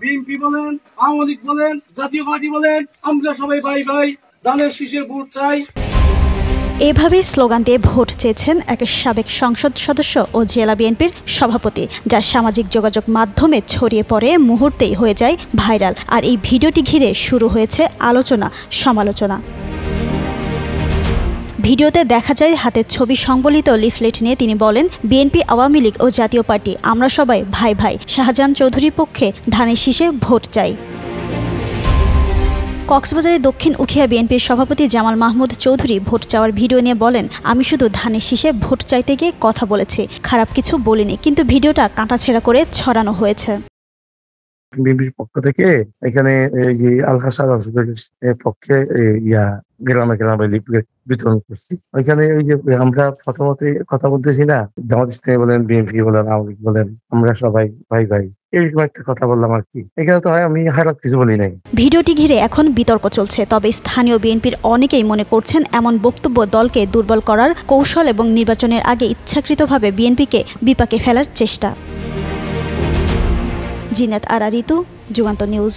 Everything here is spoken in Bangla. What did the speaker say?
বিএনপি বলেন, আওয়ামী লীগ বলেন, জাতীয় পার্টি বলেন, আমরা সবাই ভাই ভাই, ধানের শীষে ভোট চাই। এভাবেই স্লোগান দিয়ে ভোট চেয়েছেন এক সাবেক সংসদ সদস্য ও জেলা বিএনপির সভাপতি, যা সামাজিক যোগাযোগ মাধ্যমে ছড়িয়ে পড়ে মুহূর্তেই হয়ে যায় ভাইরাল। আর এই ভিডিওটি ঘিরে শুরু হয়েছে আলোচনা সমালোচনা। ভিডিওতে দেখা যায় হাতের ছবি সংবলিত লিফলেট নিয়ে তিনি বলেন, বিএনপি, আওয়ামী লীগ ও জাতীয় পার্টি আমরা সবাই ভাই ভাই, শাহজাহান চৌধুরীর পক্ষে ধানের শীষে ভোট চাই। কক্সবাজারের দক্ষিণ উখিয়া বিএনপির সভাপতি জামাল মাহমুদ চৌধুরী ভোট চাওয়ার ভিডিও নিয়ে বলেন, আমি শুধু ধানের শীষে ভোট চাইতে গিয়ে কথা বলেছি, খারাপ কিছু বলিনি, কিন্তু ভিডিওটা কাটাছেঁড়া করে ছড়ানো হয়েছে। বিএনপির পক্ষ থেকে এখানে এই যে আলহাসার পক্ষে গ্রামে গ্রামে লিফলেট বিতরণ করছি। ওইখানে ওই যে আমরা প্রথমত কথা বলতেছি না, জামাত ইসলামী বলেন, বিএনপি বলেন, আওয়ামী লীগ বলেন, আমরা সবাই ভাই ভাই, এরকম একটা কথা বললাম আর কি। এখানে তো আমি খারাপ কিছু বলি নাই। ভিডিওটি ঘিরে এখন বিতর্ক চলছে, তবে স্থানীয় বিএনপির অনেকেই মনে করছেন এমন বক্তব্য দলকে দুর্বল করার কৌশল এবং নির্বাচনের আগে ইচ্ছাকৃতভাবে বিএনপিকে বিপাকে ফেলার চেষ্টা। জিনাত আরা ঋতু, যুগান্তর নিউজ।